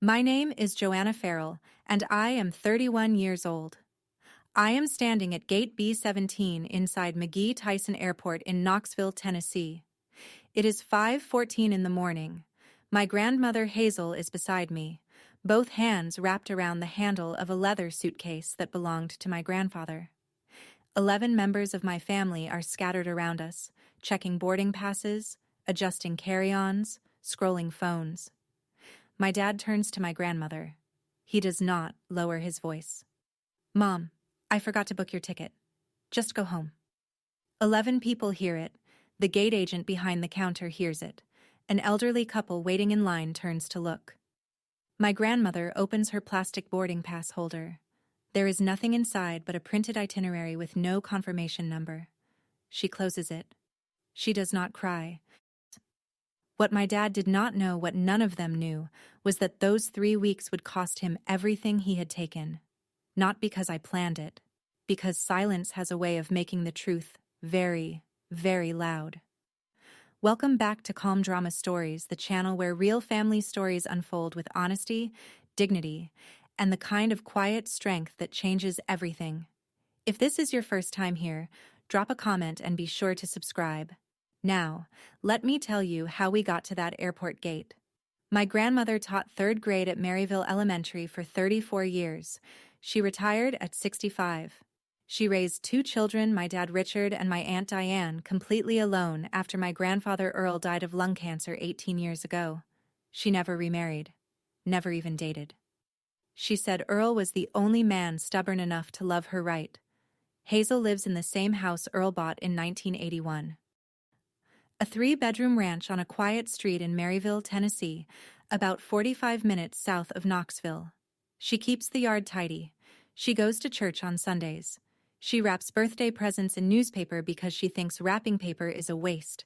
My name is Joanna Farrell, and I am 31 years old. I am standing at Gate B-17 inside McGee-Tyson Airport in Knoxville, Tennessee. It is 5:14 in the morning. My grandmother Hazel is beside me, both hands wrapped around the handle of a leather suitcase that belonged to my grandfather. 11 members of my family are scattered around us, checking boarding passes, adjusting carry-ons, scrolling phones. My dad turns to my grandmother. He does not lower his voice. "Mom, I forgot to book your ticket. Just go home." 11 people hear it. The gate agent behind the counter hears it. An elderly couple waiting in line turns to look. My grandmother opens her plastic boarding pass holder. There is nothing inside but a printed itinerary with no confirmation number. She closes it. She does not cry. What my dad did not know, what none of them knew, was that those 3 weeks would cost him everything he had taken. Not because I planned it, because silence has a way of making the truth very, very loud. Welcome back to Calm Drama Stories, the channel where real family stories unfold with honesty, dignity, and the kind of quiet strength that changes everything. If this is your first time here, drop a comment and be sure to subscribe. Now, let me tell you how we got to that airport gate. My grandmother taught 3rd grade at Maryville Elementary for 34 years. She retired at 65. She raised 2 children, my dad Richard and my Aunt Diane, completely alone after my grandfather Earl died of lung cancer 18 years ago. She never remarried, never even dated. She said Earl was the only man stubborn enough to love her right. Hazel lives in the same house Earl bought in 1981. A 3-bedroom ranch on a quiet street in Maryville, Tennessee, about 45 minutes south of Knoxville. She keeps the yard tidy. She goes to church on Sundays. She wraps birthday presents in newspaper because she thinks wrapping paper is a waste.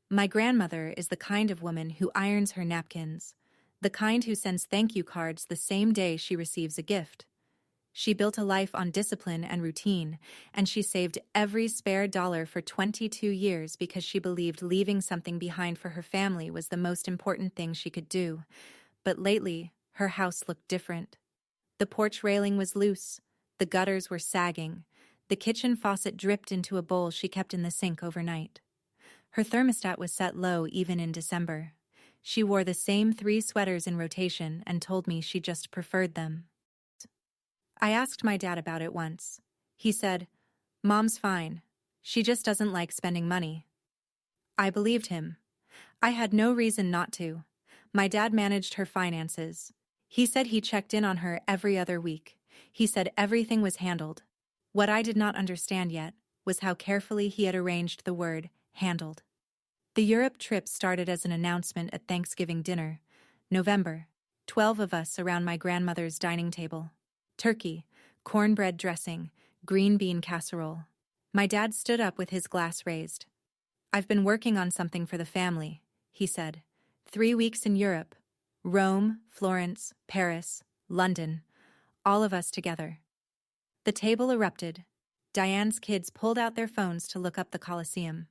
My grandmother is the kind of woman who irons her napkins, the kind who sends thank you cards the same day she receives a gift. She built a life on discipline and routine, and she saved every spare dollar for 22 years because she believed leaving something behind for her family was the most important thing she could do. But lately, her house looked different. The porch railing was loose, the gutters were sagging, the kitchen faucet dripped into a bowl she kept in the sink overnight. Her thermostat was set low even in December. She wore the same 3 sweaters in rotation and told me she just preferred them. I asked my dad about it once. He said, "Mom's fine. She just doesn't like spending money." I believed him. I had no reason not to. My dad managed her finances. He said he checked in on her every other week. He said everything was handled. What I did not understand yet was how carefully he had arranged the word handled. The Europe trip started as an announcement at Thanksgiving dinner. November, 12 of us around my grandmother's dining table. Turkey, cornbread dressing, green bean casserole. My dad stood up with his glass raised. "I've been working on something for the family," he said. 3 weeks in Europe. Rome, Florence, Paris, London. All of us together. The table erupted. Diane's kids pulled out their phones to look up the Colosseum.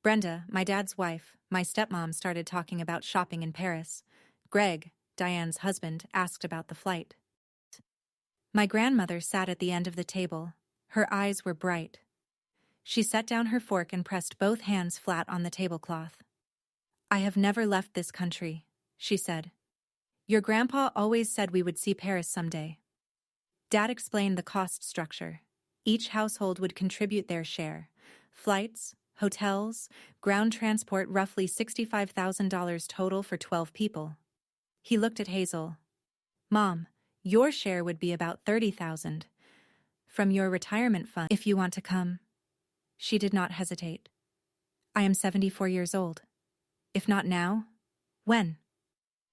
Brenda, my dad's wife, my stepmom, started talking about shopping in Paris. Greg, Diane's husband, asked about the flight. My grandmother sat at the end of the table. Her eyes were bright. She set down her fork and pressed both hands flat on the tablecloth. "I have never left this country," she said. "Your grandpa always said we would see Paris someday." Dad explained the cost structure. Each household would contribute their share. Flights, hotels, ground transport, roughly $65,000 total for 12 people. He looked at Hazel. "Mom, your share would be about $30,000 from your retirement fund if you want to come." She did not hesitate. "I am 74 years old. If not now, when?"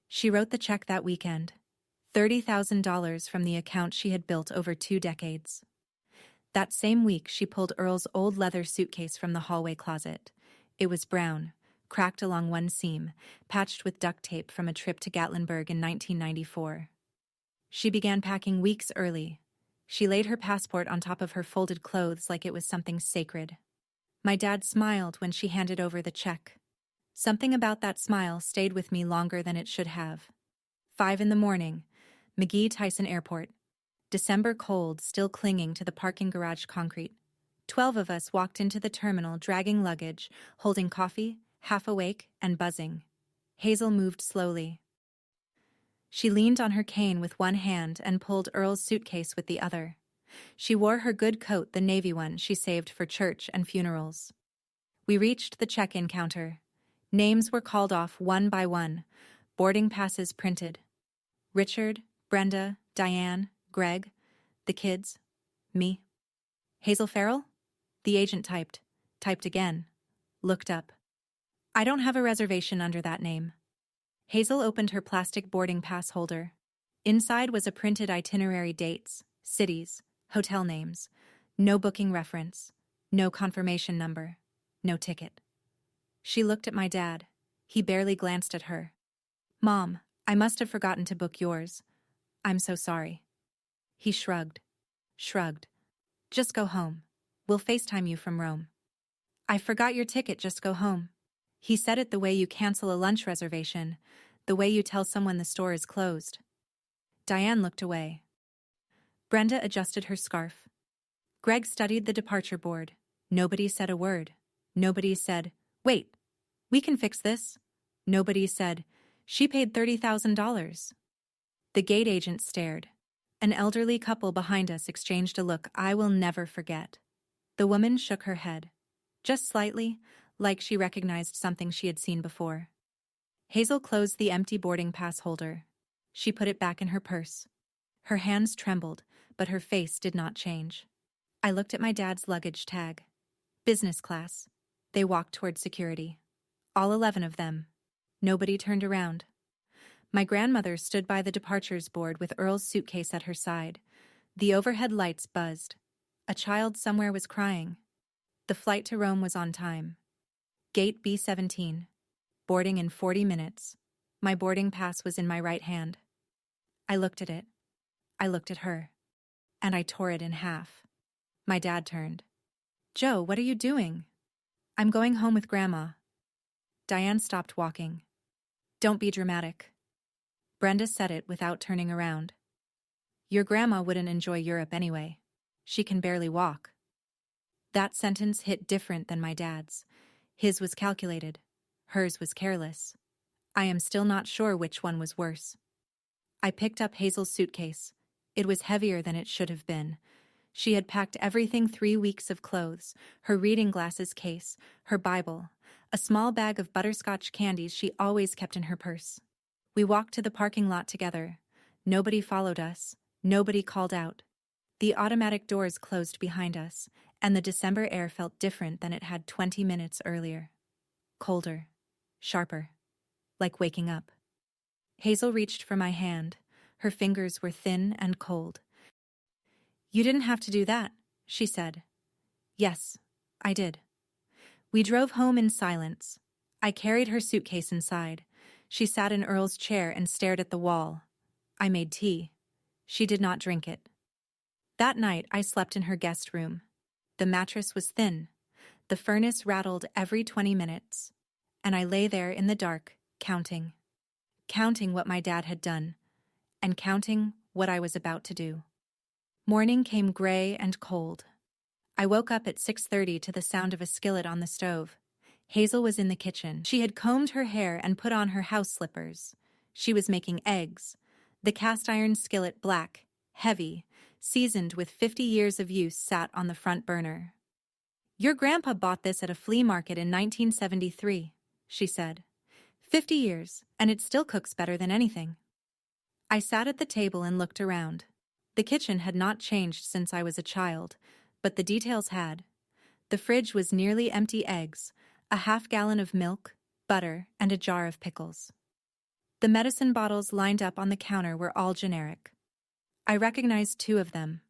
She wrote the check that weekend. $30,000 from the account she had built over 2 decades. That same week, she pulled Earl's old leather suitcase from the hallway closet. It was brown, cracked along one seam, patched with duct tape from a trip to Gatlinburg in 1994. She began packing weeks early. She laid her passport on top of her folded clothes like it was something sacred. My dad smiled when she handed over the check. Something about that smile stayed with me longer than it should have. 5 in the morning, McGee Tyson Airport. December cold still clinging to the parking garage concrete. 12 of us walked into the terminal dragging luggage, holding coffee, half awake and buzzing. Hazel moved slowly. She leaned on her cane with one hand and pulled Earl's suitcase with the other. She wore her good coat, the navy one she saved for church and funerals. We reached the check-in counter. Names were called off one by one, boarding passes printed. Richard, Brenda, Diane, Greg, the kids, me. Hazel Farrell? The agent typed again, looked up. I don't have a reservation under that name. Hazel opened her plastic boarding pass holder. Inside was a printed itinerary, dates, cities, hotel names, no booking reference, no confirmation number, no ticket. She looked at my dad. He barely glanced at her. Mom, I must have forgotten to book yours. I'm so sorry. He shrugged. Just go home. We'll FaceTime you from Rome. I forgot your ticket, just go home. He said it the way you cancel a lunch reservation, the way you tell someone the store is closed. Diane looked away. Brenda adjusted her scarf. Greg studied the departure board. Nobody said a word. Nobody said, wait, we can fix this. Nobody said, she paid $30,000. The gate agent stared. An elderly couple behind us exchanged a look I will never forget. The woman shook her head, just slightly, like she recognized something she had seen before. Hazel closed the empty boarding pass holder. She put it back in her purse. Her hands trembled, but her face did not change. I looked at my dad's luggage tag. Business class. They walked toward security. All 11 of them. Nobody turned around. My grandmother stood by the departures board with Earl's suitcase at her side. The overhead lights buzzed. A child somewhere was crying. The flight to Rome was on time. Gate B-17. Boarding in 40 minutes. My boarding pass was in my right hand. I looked at it. I looked at her. And I tore it in half. My dad turned. Joe, what are you doing? I'm going home with Grandma. Diane stopped walking. Don't be dramatic. Brenda said it without turning around. Your grandma wouldn't enjoy Europe anyway. She can barely walk. That sentence hit different than my dad's. His was calculated. Hers was careless. I am still not sure which one was worse. I picked up Hazel's suitcase. It was heavier than it should have been. She had packed everything: 3 weeks of clothes, her reading glasses case, her Bible, a small bag of butterscotch candies she always kept in her purse. We walked to the parking lot together. Nobody followed us. Nobody called out. The automatic doors closed behind us, and the December air felt different than it had 20 minutes earlier. Colder. Sharper. Like waking up. Hazel reached for my hand. Her fingers were thin and cold. You didn't have to do that, she said. Yes, I did. We drove home in silence. I carried her suitcase inside. She sat in Earl's chair and stared at the wall. I made tea. She did not drink it. That night, I slept in her guest room. The mattress was thin. The furnace rattled every 20 minutes. And I lay there in the dark, counting. Counting what my dad had done. And counting what I was about to do. Morning came gray and cold. I woke up at 6:30 to the sound of a skillet on the stove. Hazel was in the kitchen. She had combed her hair and put on her house slippers. She was making eggs. The cast-iron skillet, black, heavy, seasoned with 50 years of use, sat on the front burner. Your grandpa bought this at a flea market in 1973, she said. 50 years, and it still cooks better than anything. I sat at the table and looked around. The kitchen had not changed since I was a child, but the details had. The fridge was nearly empty: eggs, a half-gallon of milk, butter, and a jar of pickles. The medicine bottles lined up on the counter were all generic. I recognized 2 of them.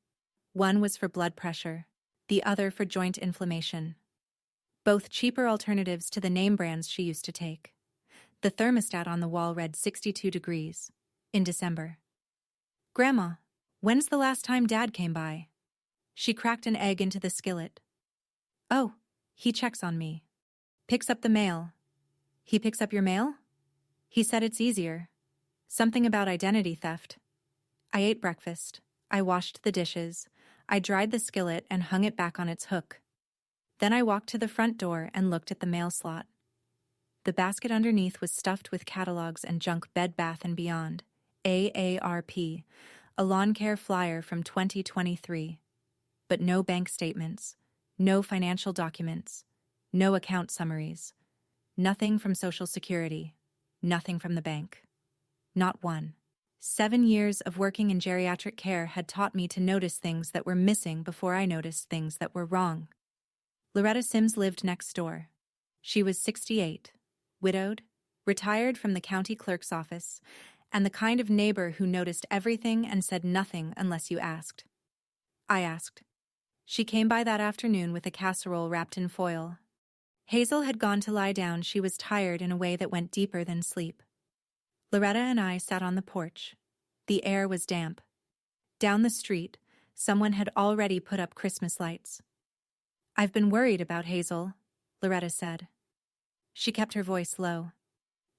One was for blood pressure, the other for joint inflammation. Both cheaper alternatives to the name brands she used to take. The thermostat on the wall read 62 degrees. In December. Grandma, when's the last time Dad came by? She cracked an egg into the skillet. Oh, he checks on me. Picks up the mail. He picks up your mail? He said it's easier. Something about identity theft. I ate breakfast. I washed the dishes. I dried the skillet and hung it back on its hook. Then I walked to the front door and looked at the mail slot. The basket underneath was stuffed with catalogs and junk Bed Bath & Beyond, AARP, a lawn care flyer from 2023. But no bank statements, no financial documents, no account summaries, nothing from Social Security, nothing from the bank. Not one. 7 years of working in geriatric care had taught me to notice things that were missing before I noticed things that were wrong. Loretta Sims lived next door. She was 68, widowed, retired from the county clerk's office, and the kind of neighbor who noticed everything and said nothing unless you asked. I asked. She came by that afternoon with a casserole wrapped in foil. Hazel had gone to lie down. She was tired in a way that went deeper than sleep. Loretta and I sat on the porch. The air was damp. Down the street, someone had already put up Christmas lights. "I've been worried about Hazel," Loretta said. She kept her voice low.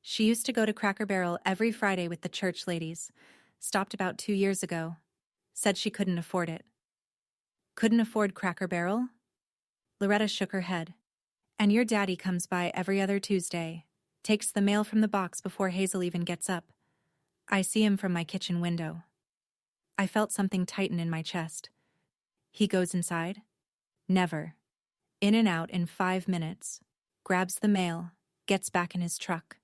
She used to go to Cracker Barrel every Friday with the church ladies. Stopped about 2 years ago. Said she couldn't afford it. Couldn't afford Cracker Barrel? Loretta shook her head. And your daddy comes by every other Tuesday. Takes the mail from the box before Hazel even gets up. I see him from my kitchen window. I felt something tighten in my chest. He goes inside? Never. In and out in 5 minutes. Grabs the mail, gets back in his truck.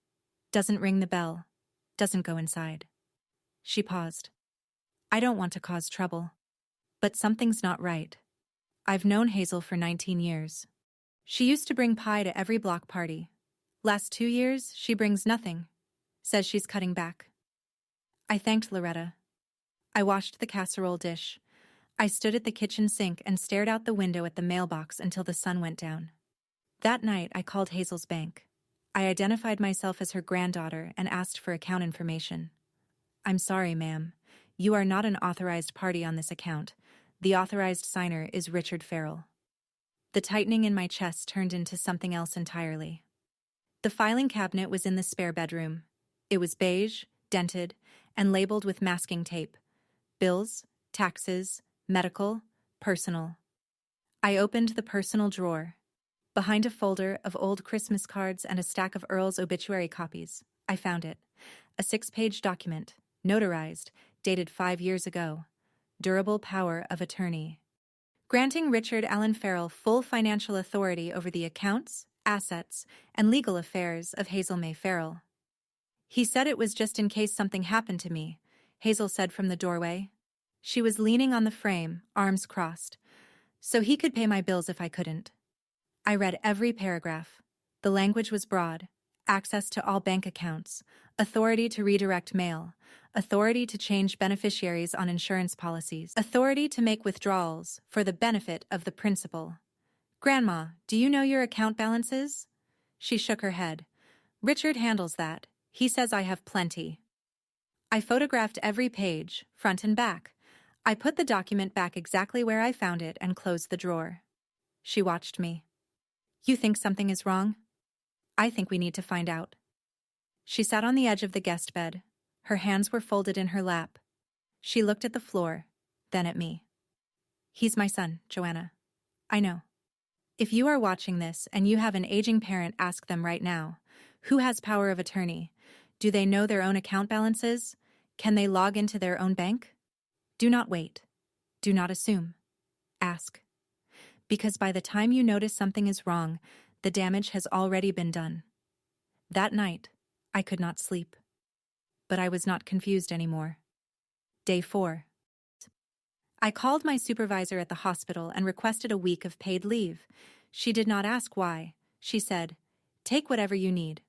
Doesn't ring the bell. Doesn't go inside. She paused. I don't want to cause trouble. But something's not right. I've known Hazel for 19 years. She used to bring pie to every block party. Last 2 years, she brings nothing. Says she's cutting back. I thanked Loretta. I washed the casserole dish. I stood at the kitchen sink and stared out the window at the mailbox until the sun went down. That night, I called Hazel's bank. I identified myself as her granddaughter and asked for account information. I'm sorry, ma'am. You are not an authorized party on this account. The authorized signer is Richard Farrell. The tightening in my chest turned into something else entirely. The filing cabinet was in the spare bedroom. It was beige, dented, and labeled with masking tape. Bills, taxes, medical, personal. I opened the personal drawer. Behind a folder of old Christmas cards and a stack of Earl's obituary copies, I found it. A 6-page document, notarized, dated 5 years ago. Durable power of attorney. Granting Richard Allen Farrell full financial authority over the accounts, assets, and legal affairs of Hazel May Farrell. He said it was just in case something happened to me, Hazel said from the doorway. She was leaning on the frame, arms crossed. So he could pay my bills if I couldn't. I read every paragraph. The language was broad. Access to all bank accounts, authority to redirect mail, authority to change beneficiaries on insurance policies, authority to make withdrawals for the benefit of the principal. Grandma, do you know your account balances? She shook her head. Richard handles that. He says I have plenty. I photographed every page, front and back. I put the document back exactly where I found it and closed the drawer. She watched me. You think something is wrong? I think we need to find out. She sat on the edge of the guest bed. Her hands were folded in her lap. She looked at the floor, then at me. He's my son, Joanna. I know. If you are watching this and you have an aging parent, ask them right now. Who has power of attorney? Do they know their own account balances? Can they log into their own bank? Do not wait. Do not assume. Ask. Because by the time you notice something is wrong, the damage has already been done. That night, I could not sleep. But I was not confused anymore. Day 4. I called my supervisor at the hospital and requested a week of paid leave. She did not ask why. She said, "Take whatever you need."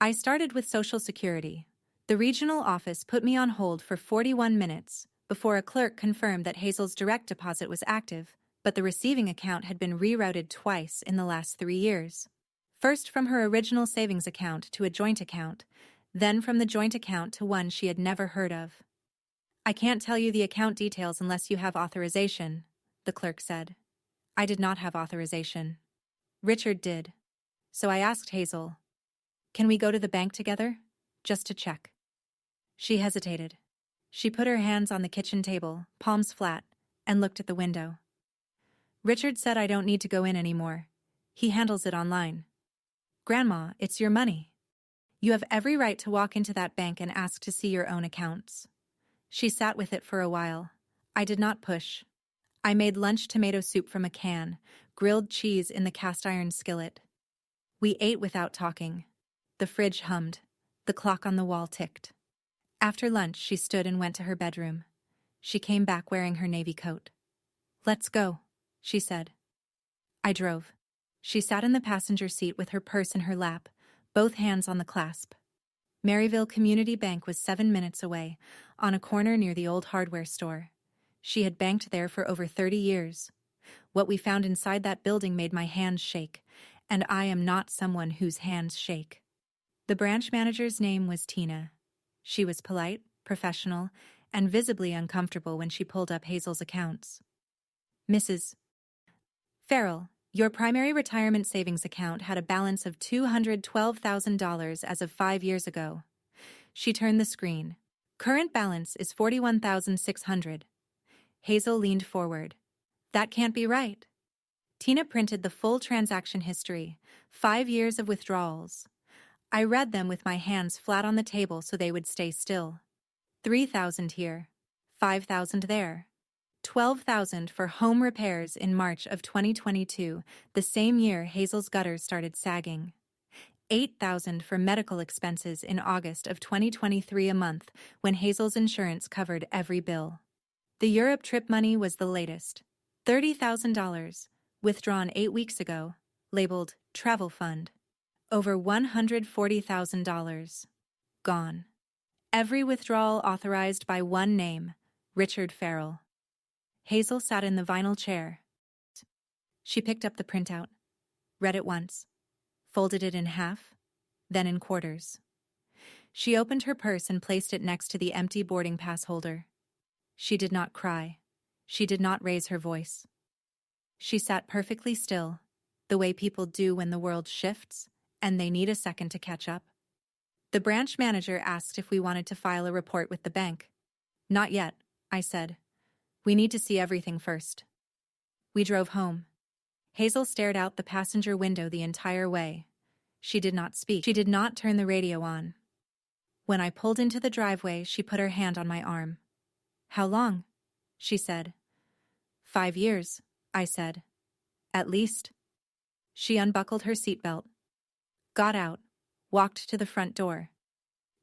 I started with Social Security. The regional office put me on hold for 41 minutes before a clerk confirmed that Hazel's direct deposit was active, but the receiving account had been rerouted twice in the last 3 years. First from her original savings account to a joint account, then from the joint account to one she had never heard of. I can't tell you the account details unless you have authorization, the clerk said. I did not have authorization. Richard did. So I asked Hazel, "Can we go to the bank together? Just to check." She hesitated. She put her hands on the kitchen table, palms flat, and looked at the window. Richard said I don't need to go in anymore. He handles it online. Grandma, it's your money. You have every right to walk into that bank and ask to see your own accounts. She sat with it for a while. I did not push. I made lunch tomato soup from a can, grilled cheese in the cast-iron skillet. We ate without talking. The fridge hummed. The clock on the wall ticked. After lunch, she stood and went to her bedroom. She came back wearing her navy coat. "Let's go," she said. I drove. She sat in the passenger seat with her purse in her lap, both hands on the clasp. Maryville Community Bank was 7 minutes away, on a corner near the old hardware store. She had banked there for over 30 years. What we found inside that building made my hands shake, and I am not someone whose hands shake. The branch manager's name was Tina. She was polite, professional, and visibly uncomfortable when she pulled up Hazel's accounts. "Mrs. Farrell, your primary retirement savings account had a balance of $212,000 as of 5 years ago." She turned the screen. "Current balance is $41,600. Hazel leaned forward. "That can't be right." Tina printed the full transaction history, 5 years of withdrawals. I read them with my hands flat on the table so they would stay still. 3,000 here, 5,000 there. 12,000 for home repairs in March of 2022, the same year Hazel's gutters started sagging. 8,000 for medical expenses in August of 2023, a month when Hazel's insurance covered every bill. The Europe trip money was the latest. $30,000, withdrawn 8 weeks ago, labeled travel fund. Over $140,000. Gone. Every withdrawal authorized by one name, Richard Farrell. Hazel sat in the vinyl chair. She picked up the printout, read it once, folded it in half, then in quarters. She opened her purse and placed it next to the empty boarding pass holder. She did not cry. She did not raise her voice. She sat perfectly still, the way people do when the world shifts and they need a second to catch up. The branch manager asked if we wanted to file a report with the bank. "Not yet," I said. "We need to see everything first." We drove home. Hazel stared out the passenger window the entire way. She did not speak. She did not turn the radio on. When I pulled into the driveway, she put her hand on my arm. "How long?" she said. 5 years, I said. "At least." She unbuckled her seatbelt, got out, walked to the front door.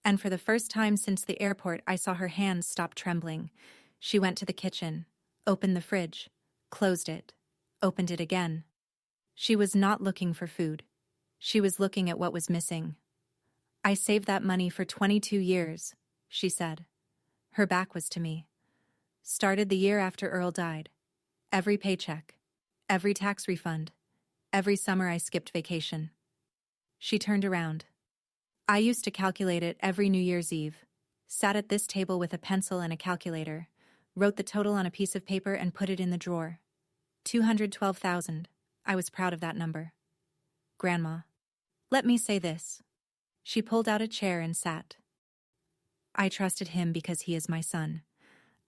And for the first time since the airport, I saw her hands stop trembling. She went to the kitchen, opened the fridge, closed it, opened it again. She was not looking for food. She was looking at what was missing. "I saved that money for 22 years, she said. Her back was to me. Started the year after Earl died. Every paycheck, every tax refund, every summer I skipped vacation." She turned around. "I used to calculate it every New Year's Eve. Sat at this table with a pencil and a calculator, wrote the total on a piece of paper and put it in the drawer. 212,000. I was proud of that number. Grandma. Let me say this." She pulled out a chair and sat. "I trusted him because he is my son.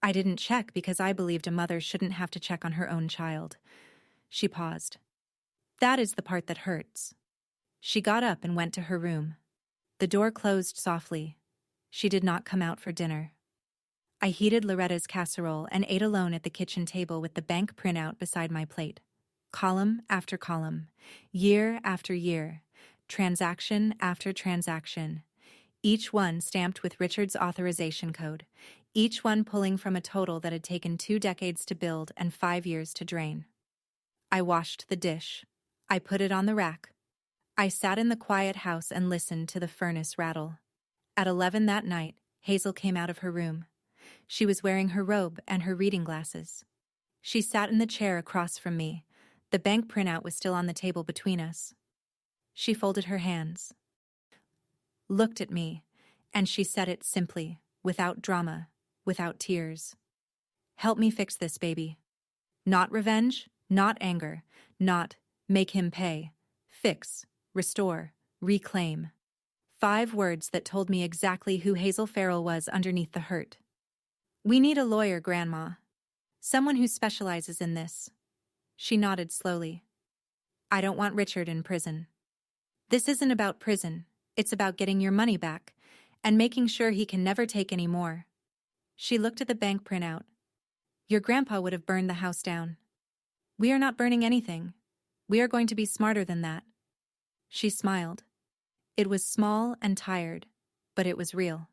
I didn't check because I believed a mother shouldn't have to check on her own child." She paused. "That is the part that hurts." She got up and went to her room. The door closed softly. She did not come out for dinner. I heated Loretta's casserole and ate alone at the kitchen table with the bank printout beside my plate. Column after column, year after year, transaction after transaction, each one stamped with Richard's authorization code, each one pulling from a total that had taken 2 decades to build and 5 years to drain. I washed the dish. I put it on the rack. I sat in the quiet house and listened to the furnace rattle. At 11 that night, Hazel came out of her room. She was wearing her robe and her reading glasses. She sat in the chair across from me. The bank printout was still on the table between us. She folded her hands, looked at me, and she said it simply, without drama, without tears. "Help me fix this, baby. Not revenge, not anger, not make him pay. Fix, restore, reclaim. 5 words that told me exactly who Hazel Farrell was underneath the hurt. "We need a lawyer, Grandma. Someone who specializes in this." She nodded slowly. "I don't want Richard in prison." "This isn't about prison. It's about getting your money back and making sure he can never take any more." She looked at the bank printout. "Your grandpa would have burned the house down." "We are not burning anything. We are going to be smarter than that." She smiled. It was small and tired, but it was real.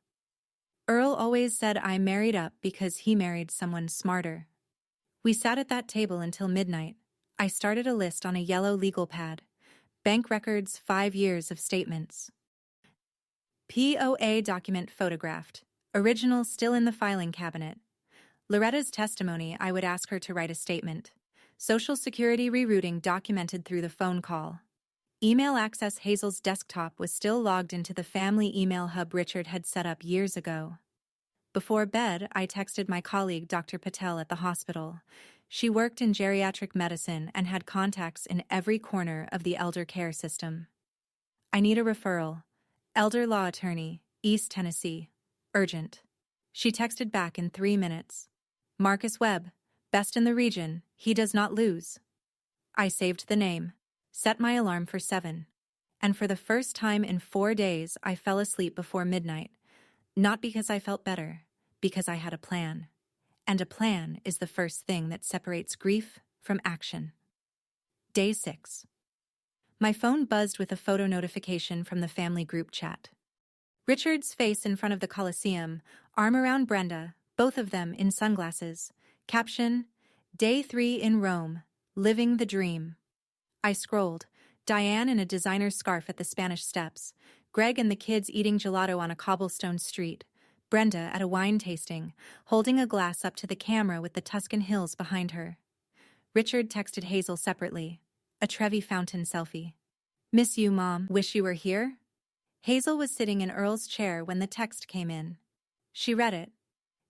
"Earl always said I married up because he married someone smarter." We sat at that table until midnight. I started a list on a yellow legal pad. Bank records, 5 years of statements. POA document photographed. Original still in the filing cabinet. Loretta's testimony, I would ask her to write a statement. Social Security rerouting documented through the phone call. Email access. Hazel's desktop was still logged into the family email hub Richard had set up years ago. Before bed, I texted my colleague Dr. Patel at the hospital. She worked in geriatric medicine and had contacts in every corner of the elder care system. "I need a referral. Elder law attorney, East Tennessee. Urgent." She texted back in 3 minutes. "Marcus Webb, best in the region, he does not lose." I saved the name, set my alarm for 7. And for the first time in 4 days, I fell asleep before midnight. Not because I felt better, because I had a plan. And a plan is the first thing that separates grief from action. Day 6. My phone buzzed with a photo notification from the family group chat. Richard's face in front of the Coliseum, arm around Brenda, both of them in sunglasses. Caption: "Day 3 in Rome, living the dream." I scrolled. Diane in a designer scarf at the Spanish Steps. Greg and the kids eating gelato on a cobblestone street. Brenda at a wine tasting, holding a glass up to the camera with the Tuscan hills behind her. Richard texted Hazel separately. A Trevi Fountain selfie. "Miss you, Mom. Wish you were here?" Hazel was sitting in Earl's chair when the text came in. She read it.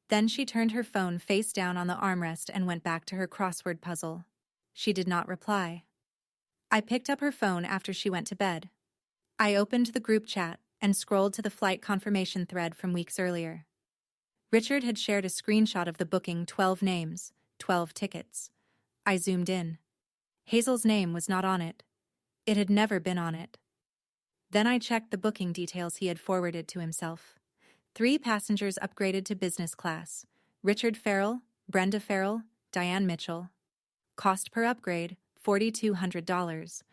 Then she turned her phone face down on the armrest and went back to her crossword puzzle. She did not reply. I picked up her phone after she went to bed. I opened the group chat and scrolled to the flight confirmation thread from weeks earlier. Richard had shared a screenshot of the booking, 12 names, 12 tickets. I zoomed in. Hazel's name was not on it. It had never been on it. Then I checked the booking details he had forwarded to himself. 3 passengers upgraded to business class. Richard Farrell, Brenda Farrell, Diane Mitchell. Cost per upgrade, $4,200.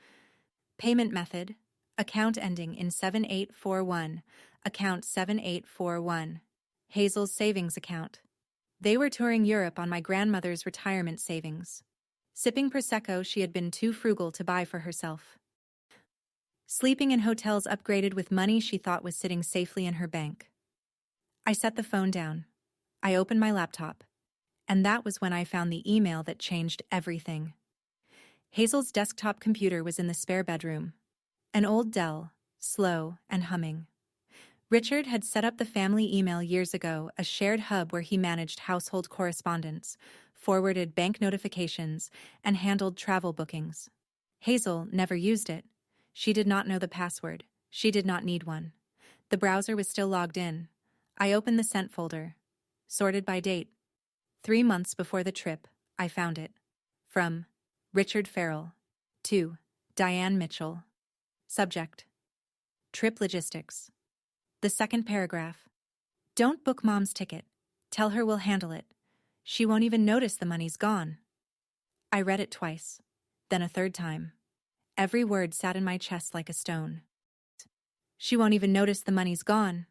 Payment method, account ending in 7841, account 7841. Hazel's savings account. They were touring Europe on my grandmother's retirement savings. Sipping Prosecco she had been too frugal to buy for herself. Sleeping in hotels upgraded with money she thought was sitting safely in her bank. I set the phone down. I opened my laptop. And that was when I found the email that changed everything. Hazel's desktop computer was in the spare bedroom. An old Dell, slow and humming. Richard had set up the family email years ago, a shared hub where he managed household correspondence, forwarded bank notifications, and handled travel bookings. Hazel never used it. She did not know the password. She did not need one. The browser was still logged in. I opened the sent folder. Sorted by date. 3 months before the trip, I found it. From Richard Farrell to Diane Mitchell. Subject: Trip logistics. The second paragraph. Don't book Mom's ticket. Tell her we'll handle it. She won't even notice the money's gone. I read it twice, then a third time. Every word sat in my chest like a stone. She won't even notice the money's gone.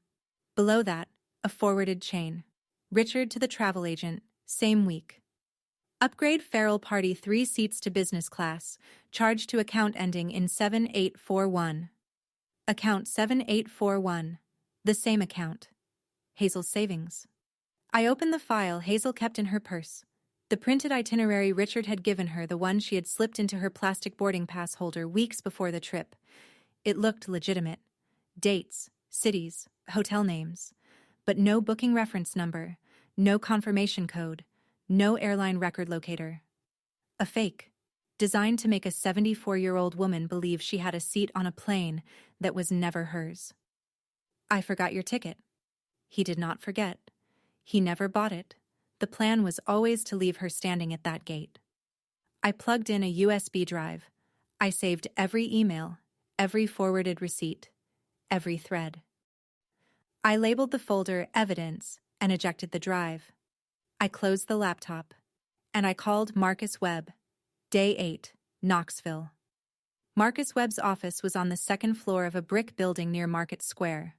Below that, a forwarded chain. Richard to the travel agent, same week. Upgrade Farrell party 3 seats to business class, charge to account ending in 7841. Account 7841. The same account. Hazel's savings. I opened the file Hazel kept in her purse. The printed itinerary Richard had given her, the one she had slipped into her plastic boarding pass holder weeks before the trip. It looked legitimate. Dates, cities, hotel names. But no booking reference number, no confirmation code, no airline record locator. A fake, designed to make a 74-year-old woman believe she had a seat on a plane that was never hers. I forgot your ticket. He did not forget. He never bought it. The plan was always to leave her standing at that gate. I plugged in a USB drive. I saved every email, every forwarded receipt, every thread. I labeled the folder Evidence and ejected the drive. I closed the laptop, and I called Marcus Webb, Day 8, Knoxville. Marcus Webb's office was on the second floor of a brick building near Market Square.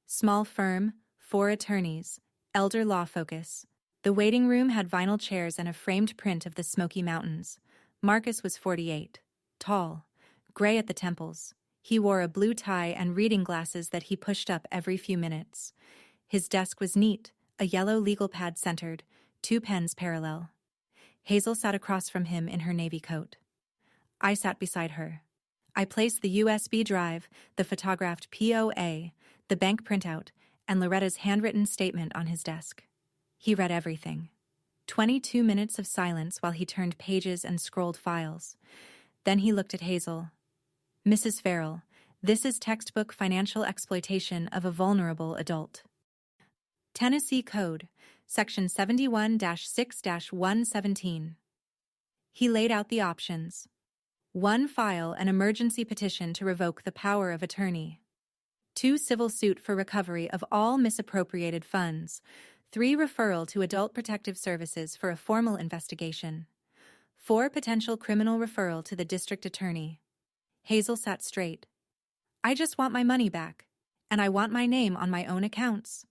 Small firm, 4 attorneys, elder law focus. The waiting room had vinyl chairs and a framed print of the Smoky Mountains. Marcus was 48, tall, gray at the temples. He wore a blue tie and reading glasses that he pushed up every few minutes. His desk was neat, a yellow legal pad centered, 2 pens parallel. Hazel sat across from him in her navy coat. I sat beside her. I placed the USB drive, the photographed POA, the bank printout, and Loretta's handwritten statement on his desk. He read everything. 22 minutes of silence while he turned pages and scrolled files. Then he looked at Hazel. Mrs. Farrell, this is textbook financial exploitation of a vulnerable adult. Tennessee Code, Section 71-6-117. He laid out the options. 1. File an emergency petition to revoke the power of attorney. 2. Civil suit for recovery of all misappropriated funds. 3. Referral to Adult Protective Services for a formal investigation. 4. Potential criminal referral to the district attorney. Hazel sat straight. I just want my money back, and I want my name on my own accounts.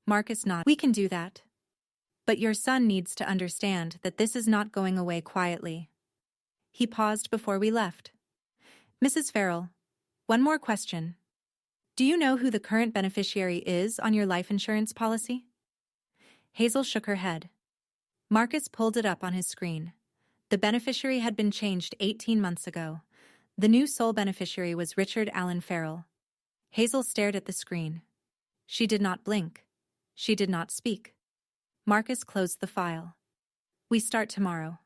Marcus nodded. We can do that. But your son needs to understand that this is not going away quietly. He paused before we left. Mrs. Farrell, one more question. Do you know who the current beneficiary is on your life insurance policy? Hazel shook her head. Marcus pulled it up on his screen. The beneficiary had been changed 18 months ago. The new sole beneficiary was Richard Allen Farrell. Hazel stared at the screen. She did not blink. She did not speak. Marcus closed the file. We start tomorrow.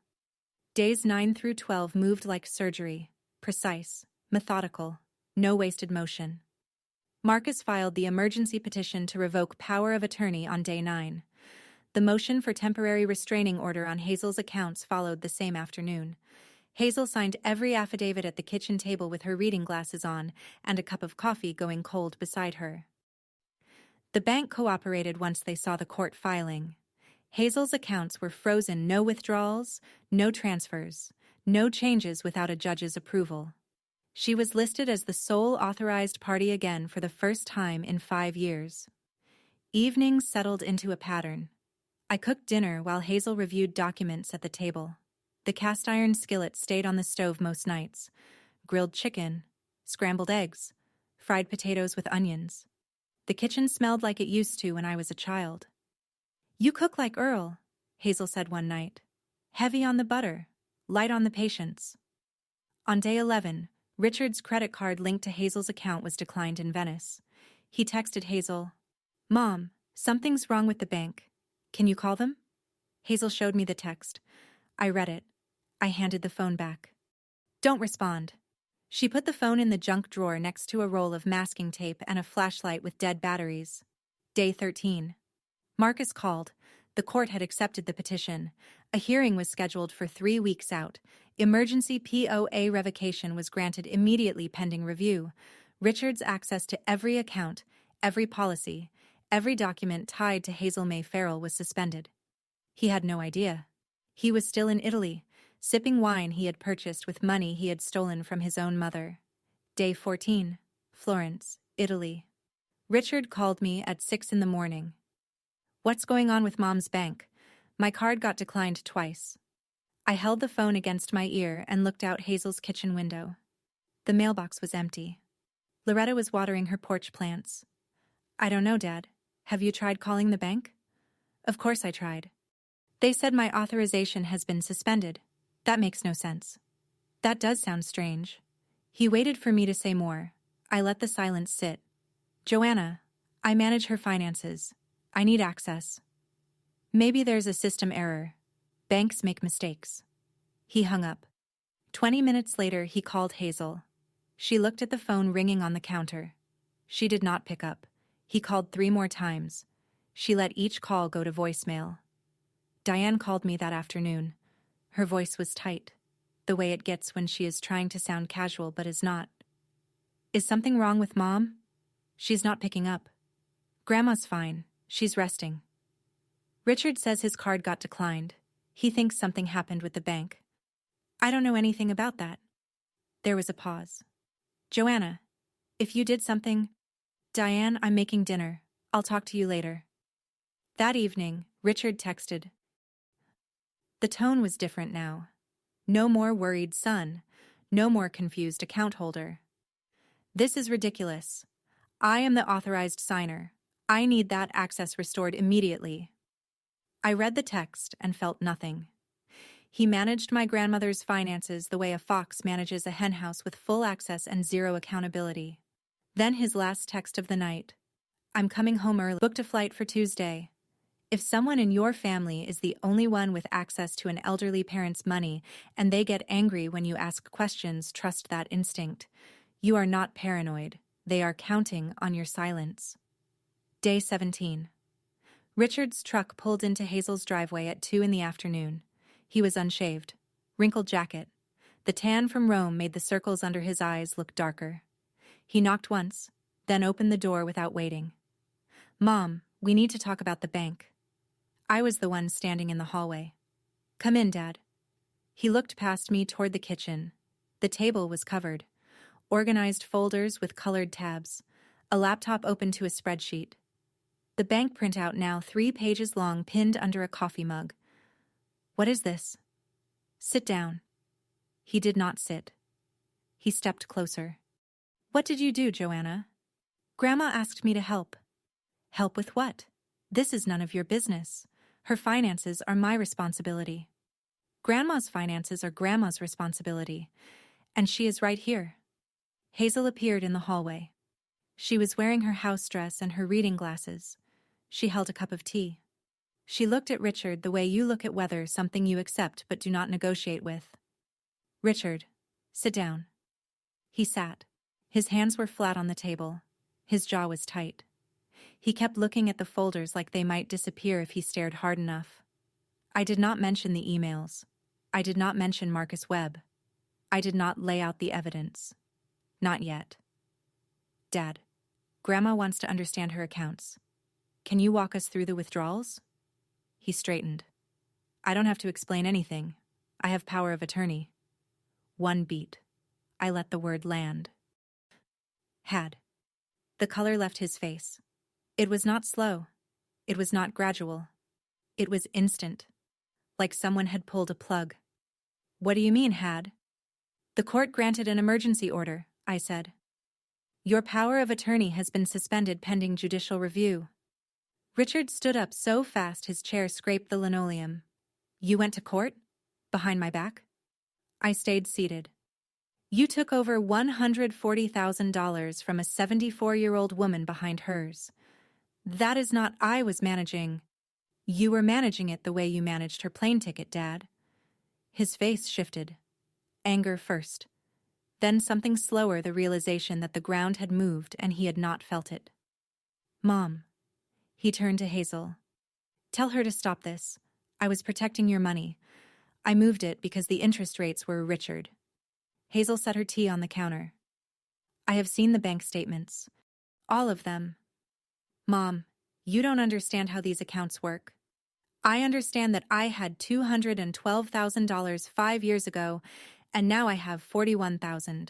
Days 9 through 12 moved like surgery, precise, methodical, no wasted motion. Marcus filed the emergency petition to revoke power of attorney on day 9. The motion for temporary restraining order on Hazel's accounts followed the same afternoon. Hazel signed every affidavit at the kitchen table with her reading glasses on and a cup of coffee going cold beside her. The bank cooperated once they saw the court filing. Hazel's accounts were frozen, no withdrawals, no transfers, no changes without a judge's approval. She was listed as the sole authorized party again for the first time in 5 years. Evenings settled into a pattern. I cooked dinner while Hazel reviewed documents at the table. The cast-iron skillet stayed on the stove most nights. Grilled chicken, scrambled eggs, fried potatoes with onions. The kitchen smelled like it used to when I was a child. You cook like Earl, Hazel said one night. Heavy on the butter, light on the patience. On day 11, Richard's credit card linked to Hazel's account was declined in Venice. He texted Hazel, Mom, something's wrong with the bank. Can you call them? Hazel showed me the text. I read it. I handed the phone back. Don't respond. She put the phone in the junk drawer next to a roll of masking tape and a flashlight with dead batteries. Day 13. Marcus called. The court had accepted the petition. A hearing was scheduled for 3 weeks out. Emergency POA revocation was granted immediately pending review. Richard's access to every account, every policy, every document tied to Hazel May Farrell was suspended. He had no idea. He was still in Italy, sipping wine he had purchased with money he had stolen from his own mother. Day 14. Florence, Italy. Richard called me at 6 in the morning. What's going on with Mom's bank? My card got declined twice. I held the phone against my ear and looked out Hazel's kitchen window. The mailbox was empty. Loretta was watering her porch plants. I don't know, Dad. Have you tried calling the bank? Of course I tried. They said my authorization has been suspended. That makes no sense. That does sound strange. He waited for me to say more. I let the silence sit. Joanna, I manage her finances. I need access. Maybe there's a system error. Banks make mistakes. He hung up. 20 minutes later, he called Hazel. She looked at the phone ringing on the counter. She did not pick up. He called 3 more times. She let each call go to voicemail. Diane called me that afternoon. Her voice was tight, the way it gets when she is trying to sound casual but is not. Is something wrong with Mom? She's not picking up. Grandma's fine. She's resting. Richard says his card got declined. He thinks something happened with the bank. I don't know anything about that. There was a pause. Joanna, if you did something... Diane, I'm making dinner. I'll talk to you later. That evening, Richard texted. The tone was different now. No more worried son. No more confused account holder. This is ridiculous. I am the authorized signer. I need that access restored immediately. I read the text and felt nothing. He managed my grandmother's finances the way a fox manages a henhouse with full access and zero accountability. Then his last text of the night. I'm coming home early. Booked a flight for Tuesday. If someone in your family is the only one with access to an elderly parent's money and they get angry when you ask questions, trust that instinct. You are not paranoid. They are counting on your silence. Day 17. Richard's truck pulled into Hazel's driveway at 2 in the afternoon. He was unshaved. Wrinkled jacket. The tan from Rome made the circles under his eyes look darker. He knocked once, then opened the door without waiting. Mom, we need to talk about the bank. I was the one standing in the hallway. Come in, Dad. He looked past me toward the kitchen. The table was covered. Organized folders with colored tabs. A laptop open to a spreadsheet. The bank printout now 3 pages long pinned under a coffee mug. What is this? Sit down. He did not sit. He stepped closer. What did you do, Joanna? Grandma asked me to help. Help with what? This is none of your business. Her finances are my responsibility. Grandma's finances are Grandma's responsibility. And she is right here. Hazel appeared in the hallway. She was wearing her house dress and her reading glasses. She held a cup of tea. She looked at Richard the way you look at weather, something you accept but do not negotiate with. Richard, sit down. He sat. His hands were flat on the table. His jaw was tight. He kept looking at the folders like they might disappear if he stared hard enough. I did not mention the emails. I did not mention Marcus Webb. I did not lay out the evidence. Not yet. Dad, Grandma wants to understand her accounts. Can you walk us through the withdrawals? He straightened. I don't have to explain anything. I have power of attorney. One beat. I let the word land. Had. The color left his face. It was not slow. It was not gradual. It was instant. Like someone had pulled a plug. What do you mean, had? The court granted an emergency order, I said. Your power of attorney has been suspended pending judicial review. Richard stood up so fast his chair scraped the linoleum. You went to court? Behind my back? I stayed seated. You took over $140,000 from a 74-year-old woman behind hers. That is not I was managing. You were managing it the way you managed her plane ticket, Dad. His face shifted. Anger first. Then something slower, the realization that the ground had moved and he had not felt it. Mom. He turned to Hazel. Tell her to stop this. I was protecting your money. I moved it because the interest rates were Richard. Hazel set her tea on the counter. I have seen the bank statements. All of them. Mom, you don't understand how these accounts work. I understand that I had $212,000 5 years ago, and now I have $41,000.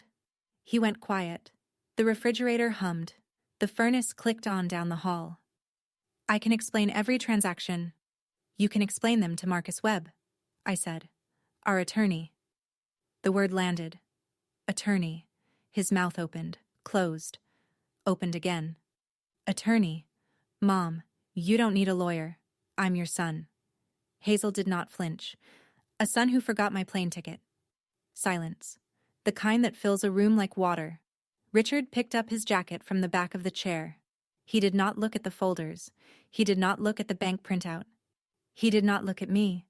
He went quiet. The refrigerator hummed. The furnace clicked on down the hall. I can explain every transaction. You can explain them to Marcus Webb, I said. Our attorney. The word landed. Attorney. His mouth opened, closed, opened again. Attorney. Mom, you don't need a lawyer. I'm your son. Hazel did not flinch. A son who forgot my plane ticket. Silence. The kind that fills a room like water. Richard picked up his jacket from the back of the chair. He did not look at the folders. He did not look at the bank printout. He did not look at me.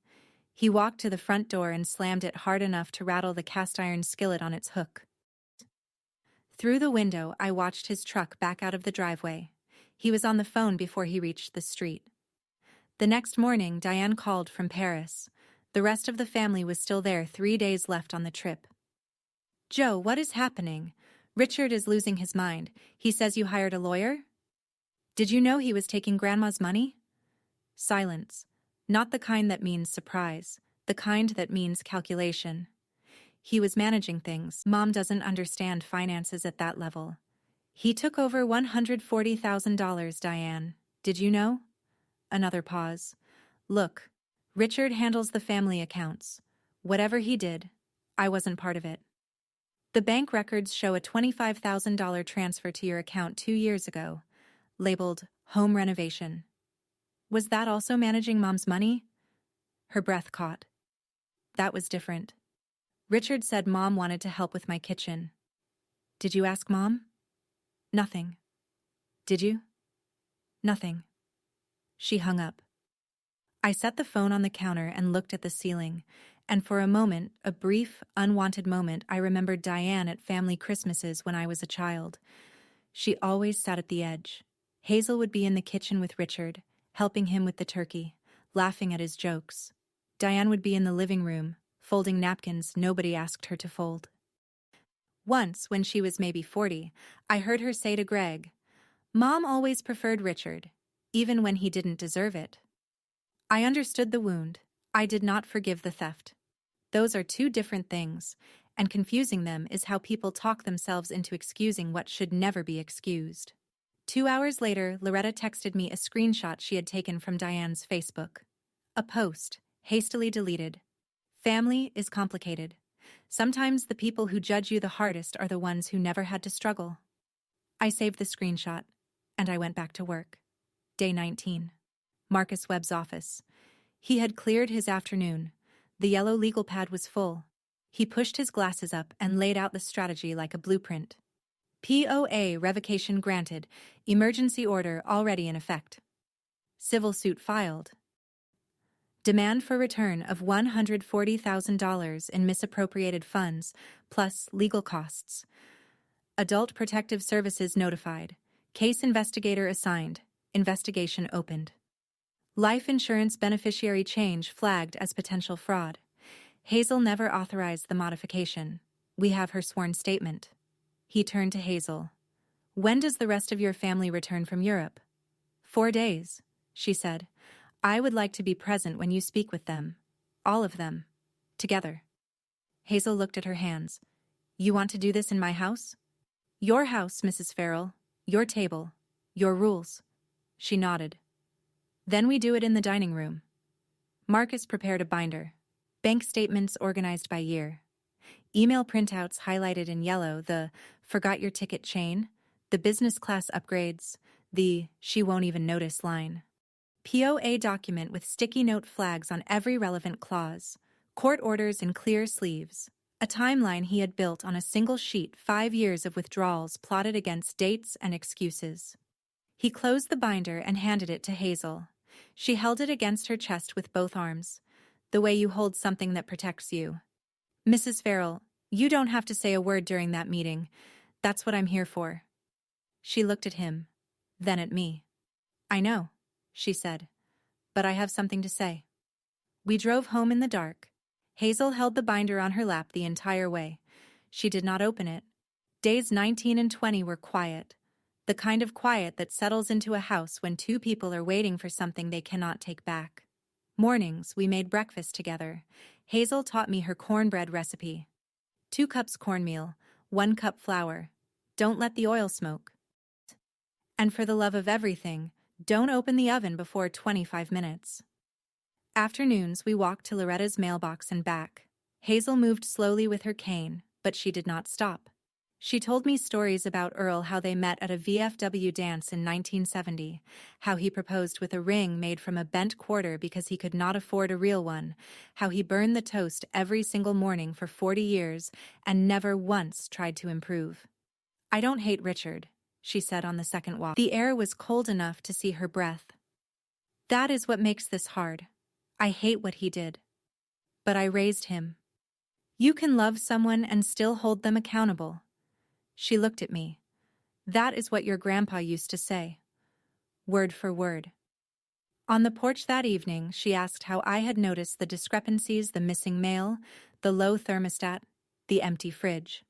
He walked to the front door and slammed it hard enough to rattle the cast-iron skillet on its hook. Through the window, I watched his truck back out of the driveway. He was on the phone before he reached the street. The next morning, Diane called from Paris. The rest of the family was still there, 3 days left on the trip. "Joe, what is happening? Richard is losing his mind. He says you hired a lawyer? Did you know he was taking Grandma's money?" Silence. Not the kind that means surprise, the kind that means calculation. "He was managing things. Mom doesn't understand finances at that level. He took over $140,000, Diane. Did you know?" Another pause. "Look, Richard handles the family accounts. Whatever he did, I wasn't part of it. The bank records show a $25,000 transfer to your account 2 years ago, labeled home renovation. Was that also managing Mom's money?" Her breath caught. "That was different. Richard said Mom wanted to help with my kitchen." "Did you ask Mom?" "Nothing." "Did you?" "Nothing." She hung up. I set the phone on the counter and looked at the ceiling, and for a moment, a brief, unwanted moment, I remembered Diane at family Christmases when I was a child. She always sat at the edge. Hazel would be in the kitchen with Richard, helping him with the turkey, laughing at his jokes. Diane would be in the living room, folding napkins nobody asked her to fold. Once, when she was maybe 40, I heard her say to Greg, "Mom always preferred Richard, even when he didn't deserve it." I understood the wound. I did not forgive the theft. Those are two different things, and confusing them is how people talk themselves into excusing what should never be excused. 2 hours later, Loretta texted me a screenshot she had taken from Diane's Facebook. A post, hastily deleted. "Family is complicated. Sometimes the people who judge you the hardest are the ones who never had to struggle." I saved the screenshot, and I went back to work. Day 19. Marcus Webb's office. He had cleared his afternoon. The yellow legal pad was full. He pushed his glasses up and laid out the strategy like a blueprint. POA revocation granted, emergency order already in effect. Civil suit filed. Demand for return of $140,000 in misappropriated funds, plus legal costs. Adult Protective Services notified. Case investigator assigned. Investigation opened. Life insurance beneficiary change flagged as potential fraud. Hazel never authorized the modification. We have her sworn statement. He turned to Hazel. "When does the rest of your family return from Europe?" 4 days, she said. "I would like to be present when you speak with them. All of them. Together." Hazel looked at her hands. "You want to do this in my house?" "Your house, Mrs. Farrell. Your table. Your rules." She nodded. "Then we do it in the dining room." Marcus prepared a binder. Bank statements organized by year. Email printouts highlighted in yellow, the "forgot your ticket" chain, the business class upgrades, the "she won't even notice" line. POA document with sticky note flags on every relevant clause. Court orders in clear sleeves. A timeline he had built on a single sheet, 5 years of withdrawals plotted against dates and excuses. He closed the binder and handed it to Hazel. She held it against her chest with both arms, the way you hold something that protects you. "Mrs. Farrell, you don't have to say a word during that meeting. That's what I'm here for." She looked at him, then at me. "I know," she said, "but I have something to say." We drove home in the dark. Hazel held the binder on her lap the entire way. She did not open it. Days 19 and 20 were quiet. The kind of quiet that settles into a house when two people are waiting for something they cannot take back. Mornings, we made breakfast together. Hazel taught me her cornbread recipe. 2 cups cornmeal, 1 cup flour. Don't let the oil smoke. And for the love of everything, don't open the oven before 25 minutes. Afternoons, we walked to Loretta's mailbox and back. Hazel moved slowly with her cane, but she did not stop. She told me stories about Earl, how they met at a VFW dance in 1970, how he proposed with a ring made from a bent quarter because he could not afford a real one, how he burned the toast every single morning for 40 years and never once tried to improve. "I don't hate Richard," she said on the second walk. The air was cold enough to see her breath. "That is what makes this hard. I hate what he did. But I raised him. You can love someone and still hold them accountable." She looked at me. "That is what your grandpa used to say." word for word. On the porch that evening, she asked how I had noticed the discrepancies: the missing mail, the low thermostat, the empty fridge.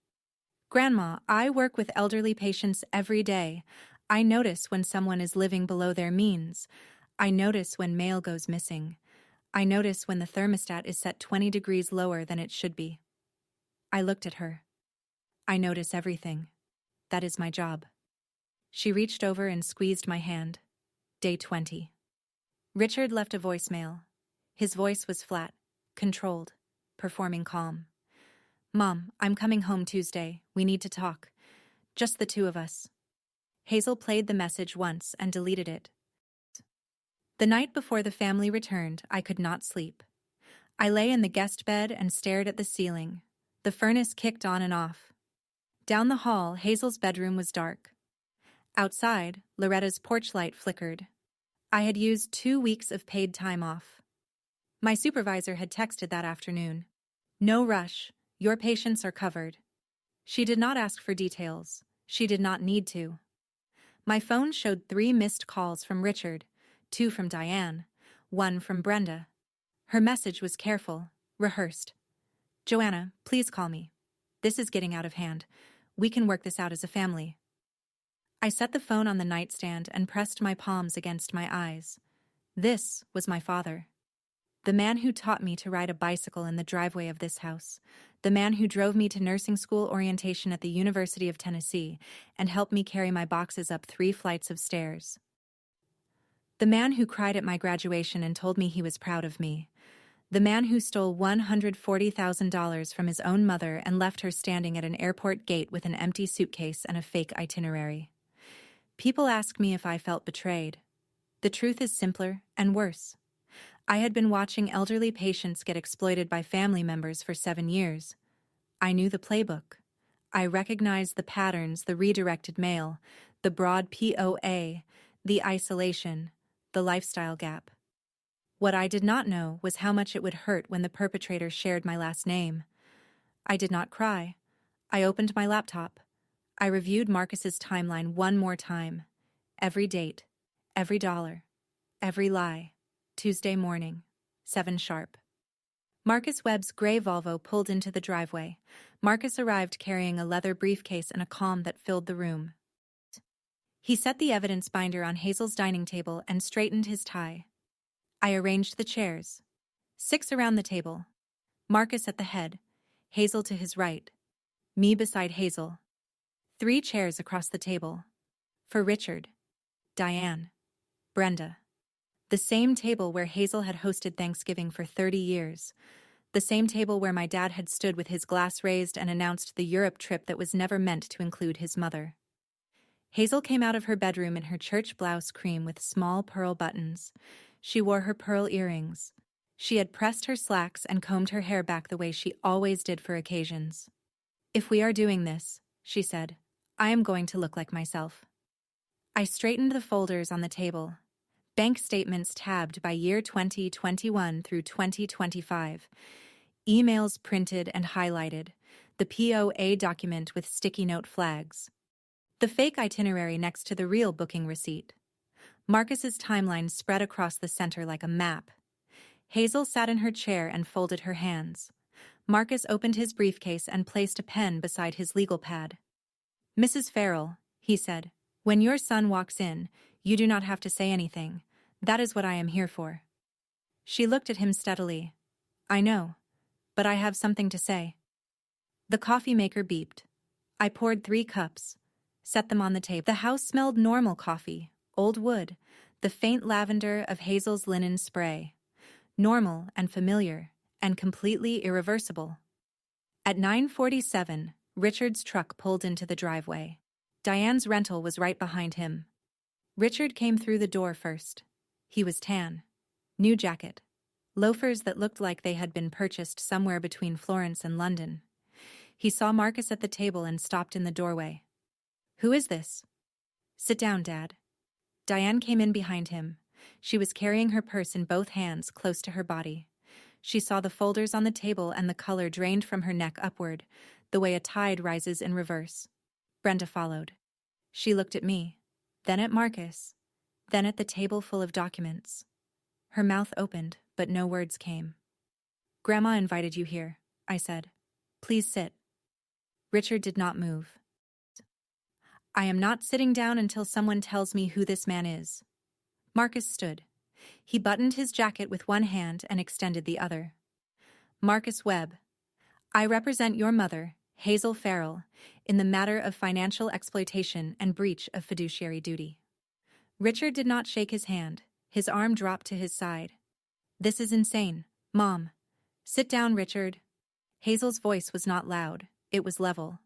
Grandma, I work with elderly patients every day. I notice when someone is living below their means. I notice when mail goes missing. I notice when the thermostat is set 20 degrees lower than it should be. I looked at her. I notice everything. That is my job. She reached over and squeezed my hand. Day 20. Richard left a voicemail. His voice was flat, controlled, performing calm. Mom, I'm coming home Tuesday. We need to talk. Just the two of us. Hazel played the message once and deleted it. The night before the family returned, I could not sleep. I lay in the guest bed and stared at the ceiling. The furnace kicked on and off. Down the hall, Hazel's bedroom was dark. Outside, Loretta's porch light flickered. I had used 2 weeks of paid time off. My supervisor had texted that afternoon. No rush, your patients are covered. She did not ask for details. She did not need to. My phone showed 3 missed calls from Richard, 2 from Diane, 1 from Brenda. Her message was careful, rehearsed. Joanna, please call me. This is getting out of hand. We can work this out as a family. I set the phone on the nightstand and pressed my palms against my eyes. This was my father. The man who taught me to ride a bicycle in the driveway of this house. The man who drove me to nursing school orientation at the University of Tennessee and helped me carry my boxes up 3 flights of stairs. The man who cried at my graduation and told me he was proud of me. The man who stole $140,000 from his own mother and left her standing at an airport gate with an empty suitcase and a fake itinerary. People ask me if I felt betrayed. The truth is simpler and worse. I had been watching elderly patients get exploited by family members for 7 years. I knew the playbook. I recognized the patterns: the redirected mail, the broad POA, the isolation, the lifestyle gap. What I did not know was how much it would hurt when the perpetrator shared my last name. I did not cry. I opened my laptop. I reviewed Marcus's timeline one more time. Every date, every dollar, every lie. Tuesday morning, 7 sharp. Marcus Webb's gray Volvo pulled into the driveway. Marcus arrived carrying a leather briefcase and a calm that filled the room. He set the evidence binder on Hazel's dining table and straightened his tie. I arranged the chairs. 6 around the table. Marcus at the head, Hazel to his right, me beside Hazel. 3 chairs across the table. For Richard, Diane, Brenda. The same table where Hazel had hosted Thanksgiving for 30 years. The same table where my dad had stood with his glass raised and announced the Europe trip that was never meant to include his mother. Hazel came out of her bedroom in her church blouse cream with small pearl buttons. She wore her pearl earrings. She had pressed her slacks and combed her hair back the way she always did for occasions. If we are doing this, she said, I am going to look like myself. I straightened the folders on the table. Bank statements tabbed by year 2021 through 2025. Emails printed and highlighted. The POA document with sticky note flags. The fake itinerary next to the real booking receipt. Marcus's timeline spread across the center like a map. Hazel sat in her chair and folded her hands. Marcus opened his briefcase and placed a pen beside his legal pad. Mrs. Farrell, he said, when your son walks in, you do not have to say anything. That is what I am here for. She looked at him steadily. I know, but I have something to say. The coffee maker beeped. I poured 3 cups, set them on the table. The house smelled normal coffee, old wood, the faint lavender of Hazel's linen spray. Normal and familiar, and completely irreversible. At 9:47, Richard's truck pulled into the driveway. Diane's rental was right behind him. Richard came through the door first. He was tan. New jacket. Loafers that looked like they had been purchased somewhere between Florence and London. He saw Marcus at the table and stopped in the doorway. Who is this? Sit down, Dad. Diane came in behind him. She was carrying her purse in both hands close to her body. She saw the folders on the table and the color drained from her neck upward, the way a tide rises in reverse. Brenda followed. She looked at me, then at Marcus, then at the table full of documents. Her mouth opened, but no words came. "Grandma invited you here," I said. "Please sit." Richard did not move. "I am not sitting down until someone tells me who this man is." Marcus stood. He buttoned his jacket with one hand and extended the other. "Marcus Webb, I represent your mother, Hazel Farrell, in the matter of financial exploitation and breach of fiduciary duty." Richard did not shake his hand. His arm dropped to his side. "This is insane, Mom. Sit down, Richard." Hazel's voice was not loud, it was level.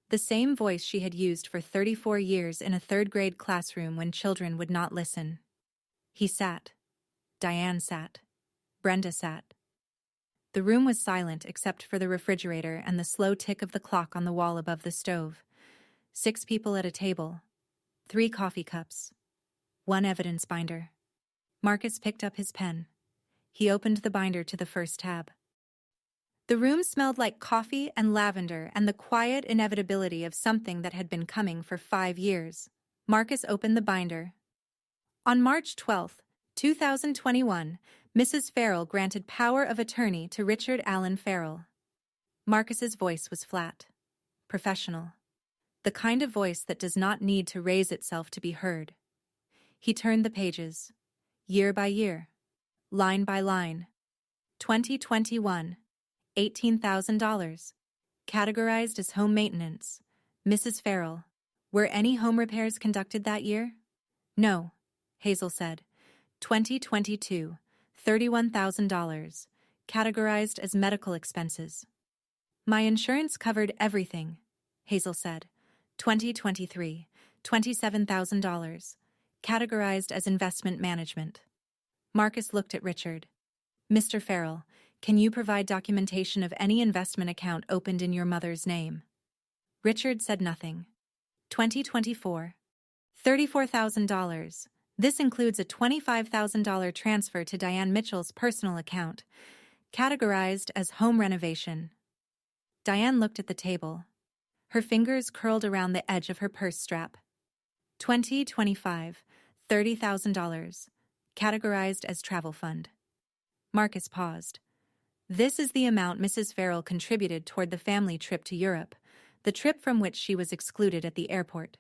The same voice she had used for 34 years in a third-grade classroom when children would not listen. He sat. Diane sat. Brenda sat. The room was silent except for the refrigerator and the slow tick of the clock on the wall above the stove. 6 people at a table. 3 coffee cups. 1 evidence binder. Marcus picked up his pen. He opened the binder to the first tab. The room smelled like coffee and lavender and the quiet inevitability of something that had been coming for 5 years. Marcus opened the binder. On March 12, 2021, Mrs. Farrell granted power of attorney to Richard Allen Farrell. Marcus's voice was flat, professional, the kind of voice that does not need to raise itself to be heard. He turned the pages, year by year, line by line. 2021, $18,000, categorized as home maintenance. Mrs. Farrell, were any home repairs conducted that year? No, Hazel said. 2022, $31,000, categorized as medical expenses. My insurance covered everything, Hazel said. 2023, $27,000, categorized as investment management. Marcus looked at Richard. Mr. Farrell, can you provide documentation of any investment account opened in your mother's name? Richard said nothing. 2024, $34,000. This includes a $25,000 transfer to Diane Mitchell's personal account, categorized as home renovation. Diane looked at the table. Her fingers curled around the edge of her purse strap. 2025, $30,000, categorized as travel fund. Marcus paused. This is the amount Mrs. Farrell contributed toward the family trip to Europe, the trip from which she was excluded at the airport.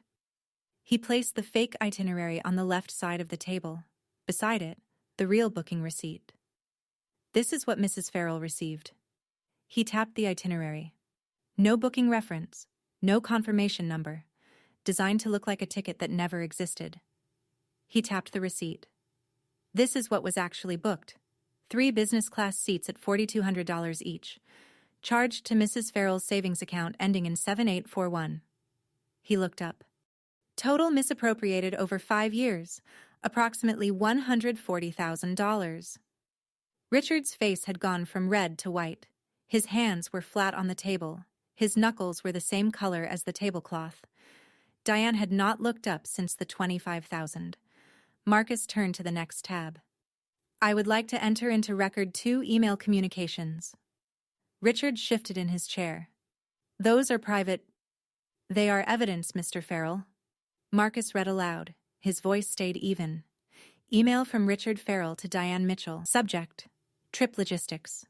He placed the fake itinerary on the left side of the table. Beside it, the real booking receipt. This is what Mrs. Farrell received. He tapped the itinerary. No booking reference, no confirmation number, designed to look like a ticket that never existed. He tapped the receipt. This is what was actually booked. 3 business-class seats at $4,200 each, charged to Mrs. Farrell's savings account ending in 7841. He looked up. Total misappropriated over 5 years, approximately $140,000. Richard's face had gone from red to white. His hands were flat on the table. His knuckles were the same color as the tablecloth. Diane had not looked up since the $25,000. Marcus turned to the next tab. I would like to enter into record 2 email communications. Richard shifted in his chair. Those are private. They are evidence, Mr. Farrell. Marcus read aloud. His voice stayed even. Email from Richard Farrell to Diane Mitchell. Subject: Trip logistics.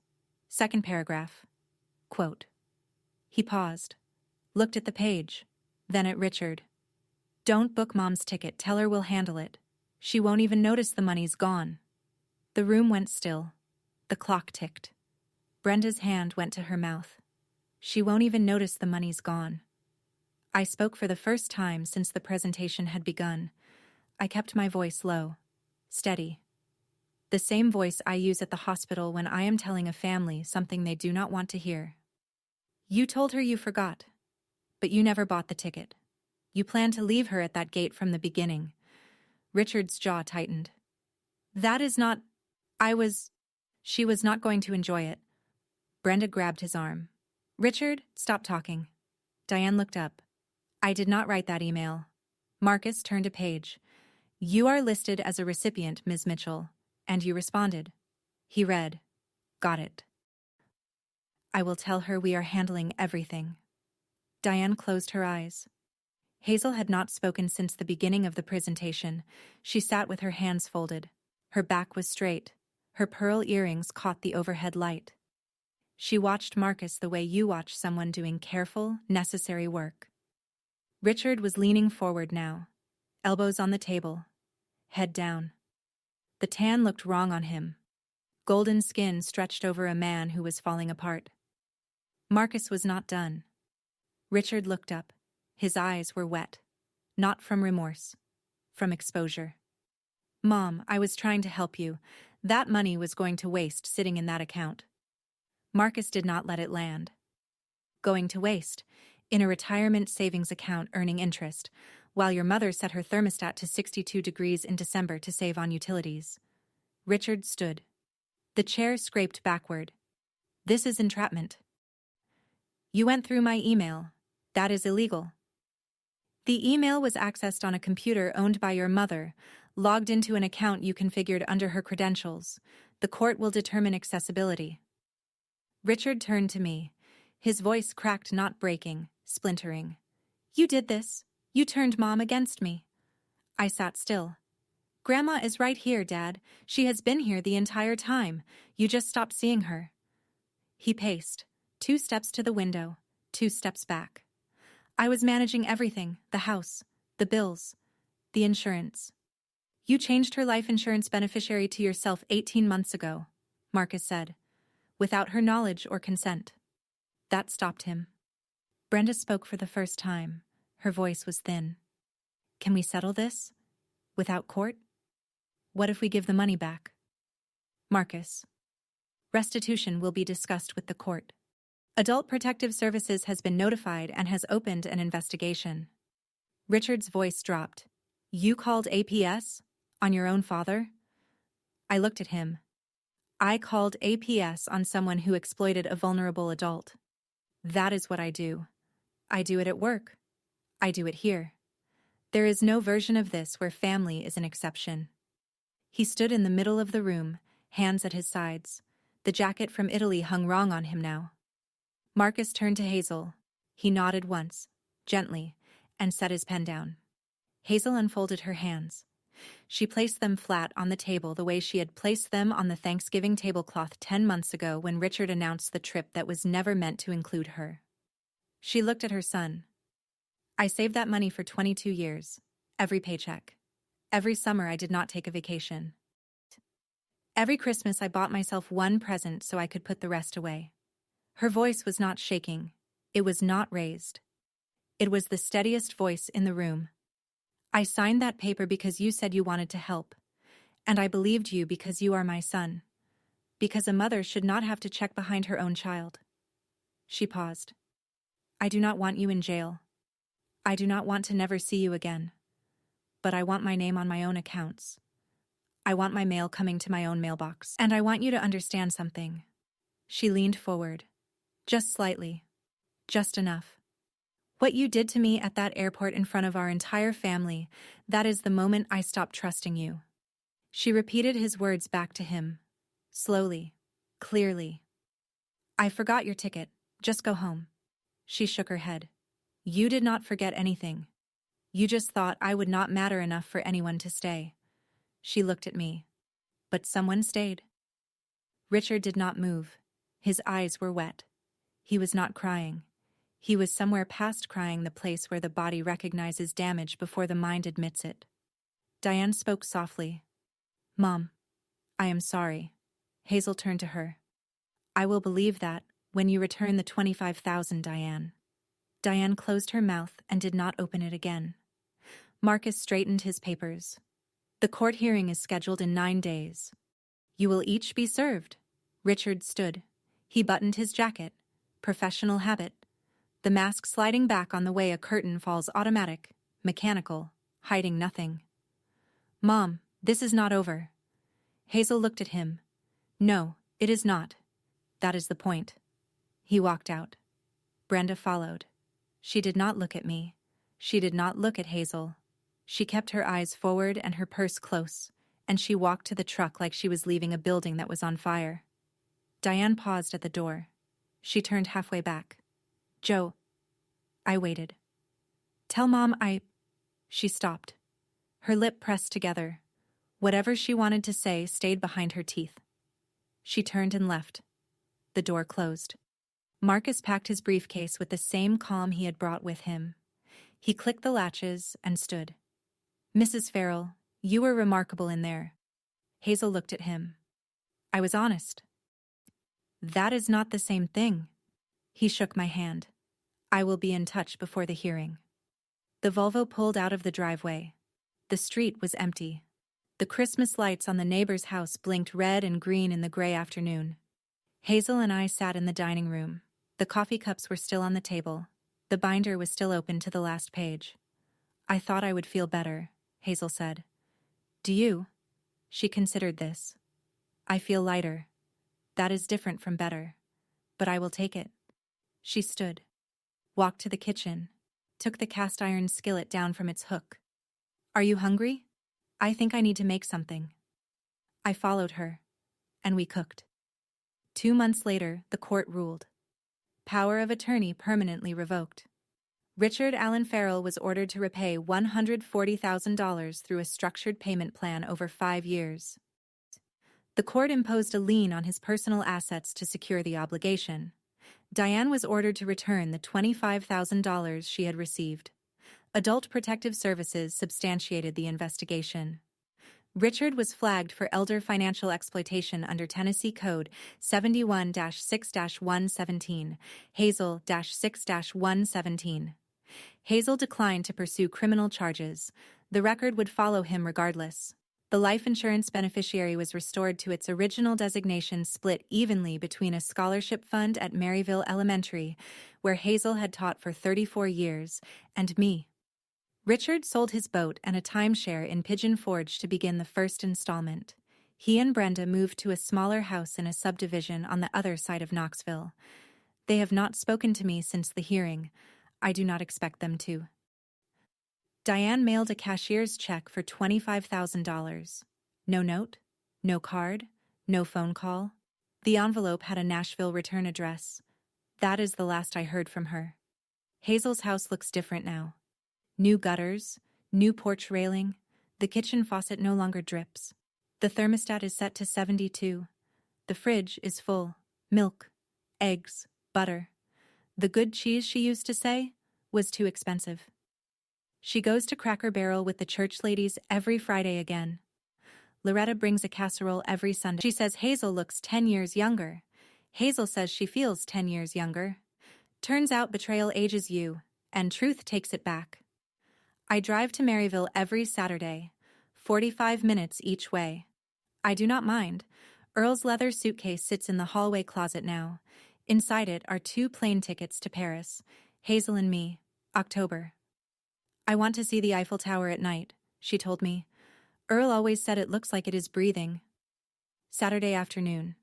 Second paragraph. Quote. He paused, looked at the page, then at Richard. Don't book Mom's ticket. Tell her we'll handle it. She won't even notice the money's gone. The room went still. The clock ticked. Brenda's hand went to her mouth. She won't even notice the money's gone. I spoke for the first time since the presentation had begun. I kept my voice low, steady. The same voice I use at the hospital when I am telling a family something they do not want to hear. You told her you forgot, but you never bought the ticket. You planned to leave her at that gate from the beginning. Richard's jaw tightened. That is not... She was not going to enjoy it. Brenda grabbed his arm. Richard, stop talking. Diane looked up. I did not write that email. Marcus turned a page. You are listed as a recipient, Ms. Mitchell, and you responded. He read. Got it. I will tell her we are handling everything. Diane closed her eyes. Hazel had not spoken since the beginning of the presentation. She sat with her hands folded. Her back was straight. Her pearl earrings caught the overhead light. She watched Marcus the way you watch someone doing careful, necessary work. Richard was leaning forward now, elbows on the table, head down. The tan looked wrong on him. Golden skin stretched over a man who was falling apart. Marcus was not done. Richard looked up. His eyes were wet. Not from remorse. From exposure. Mom, I was trying to help you. That money was going to waste sitting in that account. Marcus did not let it land. Going to waste, in a retirement savings account earning interest, while your mother set her thermostat to 62 degrees in December to save on utilities. Richard stood. The chair scraped backward. This is entrapment. You went through my email. That is illegal. The email was accessed on a computer owned by your mother, logged into an account you configured under her credentials. The court will determine accessibility. Richard turned to me. His voice cracked, not breaking, splintering. You did this. You turned Mom against me. I sat still. Grandma is right here, Dad. She has been here the entire time. You just stopped seeing her. He paced. 2 steps to the window, 2 steps back. I was managing everything, the house, the bills, the insurance. You changed her life insurance beneficiary to yourself 18 months ago, Marcus said, without her knowledge or consent. That stopped him. Brenda spoke for the first time. Her voice was thin. Can we settle this? Without court? What if we give the money back? Marcus. Restitution will be discussed with the court. Adult Protective Services has been notified and has opened an investigation. Richard's voice dropped. You called APS? On your own father? I looked at him. I called APS on someone who exploited a vulnerable adult. That is what I do. I do it at work. I do it here. There is no version of this where family is an exception. He stood in the middle of the room, hands at his sides. The jacket from Italy hung wrong on him now. Marcus turned to Hazel. He nodded once, gently, and set his pen down. Hazel unfolded her hands. She placed them flat on the table the way she had placed them on the Thanksgiving tablecloth 10 months ago when Richard announced the trip that was never meant to include her. She looked at her son. I saved that money for 22 years, every paycheck. Every summer I did not take a vacation. Every Christmas I bought myself one present so I could put the rest away. Her voice was not shaking. It was not raised. It was the steadiest voice in the room. I signed that paper because you said you wanted to help. And I believed you because you are my son. Because a mother should not have to check behind her own child. She paused. I do not want you in jail. I do not want to never see you again. But I want my name on my own accounts. I want my mail coming to my own mailbox. And I want you to understand something. She leaned forward. Just slightly. Just enough. What you did to me at that airport in front of our entire family, that is the moment I stopped trusting you. She repeated his words back to him. Slowly. Clearly. I forgot your ticket. Just go home. She shook her head. You did not forget anything. You just thought I would not matter enough for anyone to stay. She looked at me. But someone stayed. Richard did not move. His eyes were wet. He was not crying. He was somewhere past crying, the place where the body recognizes damage before the mind admits it. Diane spoke softly. Mom, I am sorry. Hazel turned to her. I will believe that when you return the $25,000, Diane. Diane closed her mouth and did not open it again. Marcus straightened his papers. The court hearing is scheduled in 9 days. You will each be served. Richard stood. He buttoned his jacket. Professional habit. The mask sliding back on the way a curtain falls, automatic, mechanical, hiding nothing. Mom, this is not over. Hazel looked at him. No, it is not. That is the point. He walked out. Brenda followed. She did not look at me. She did not look at Hazel. She kept her eyes forward and her purse close, and she walked to the truck like she was leaving a building that was on fire. Diane paused at the door. She turned halfway back. Joe. I waited. Tell Mom She stopped. Her lip pressed together. Whatever she wanted to say stayed behind her teeth. She turned and left. The door closed. Marcus packed his briefcase with the same calm he had brought with him. He clicked the latches and stood. Mrs. Farrell, you were remarkable in there. Hazel looked at him. I was honest. That is not the same thing. He shook my hand. I will be in touch before the hearing. The Volvo pulled out of the driveway. The street was empty. The Christmas lights on the neighbor's house blinked red and green in the gray afternoon. Hazel and I sat in the dining room. The coffee cups were still on the table. The binder was still open to the last page. I thought I would feel better, Hazel said. Do you? She considered this. I feel lighter. That is different from better. But I will take it. She stood, walked to the kitchen, took the cast iron skillet down from its hook. Are you hungry? I think I need to make something. I followed her, and we cooked. 2 months later, the court ruled. Power of attorney permanently revoked. Richard Allen Farrell was ordered to repay $140,000 through a structured payment plan over 5 years. The court imposed a lien on his personal assets to secure the obligation. Diane was ordered to return the $25,000 she had received. Adult Protective Services substantiated the investigation. Richard was flagged for elder financial exploitation under Tennessee Code 71-6-117, Hazel-6-117. Hazel declined to pursue criminal charges. The record would follow him regardless. The life insurance beneficiary was restored to its original designation, split evenly between a scholarship fund at Maryville Elementary, where Hazel had taught for 34 years, and me. Richard sold his boat and a timeshare in Pigeon Forge to begin the first installment. He and Brenda moved to a smaller house in a subdivision on the other side of Knoxville. They have not spoken to me since the hearing. I do not expect them to. Diane mailed a cashier's check for $25,000. No note, no card, no phone call. The envelope had a Nashville return address. That is the last I heard from her. Hazel's house looks different now. New gutters, new porch railing. The kitchen faucet no longer drips. The thermostat is set to 72. The fridge is full. Milk, eggs, butter. The good cheese, she used to say, was too expensive. She goes to Cracker Barrel with the church ladies every Friday again. Loretta brings a casserole every Sunday. She says Hazel looks 10 years younger. Hazel says she feels 10 years younger. Turns out betrayal ages you, and truth takes it back. I drive to Maryville every Saturday, 45 minutes each way. I do not mind. Earl's leather suitcase sits in the hallway closet now. Inside it are 2 plane tickets to Paris, Hazel and me, October. I want to see the Eiffel Tower at night, she told me. Earl always said it looks like it is breathing. Saturday afternoon.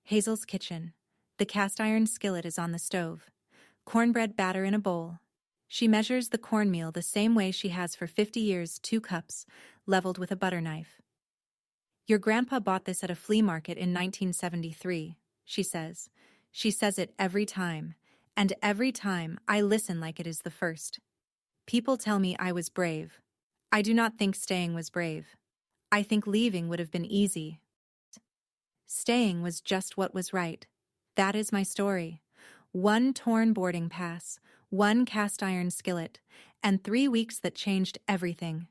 Hazel's kitchen. The cast iron skillet is on the stove. Cornbread batter in a bowl. She measures the cornmeal the same way she has for 50 years, 2 cups, leveled with a butter knife. Your grandpa bought this at a flea market in 1973, she says. She says it every time, and every time I listen like it is the first. People tell me I was brave. I do not think staying was brave. I think leaving would have been easy. Staying was just what was right. That is my story. 1 torn boarding pass, 1 cast iron skillet, and 3 weeks that changed everything.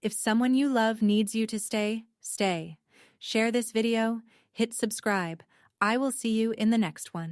If someone you love needs you to stay, stay. Share this video, hit subscribe. I will see you in the next one.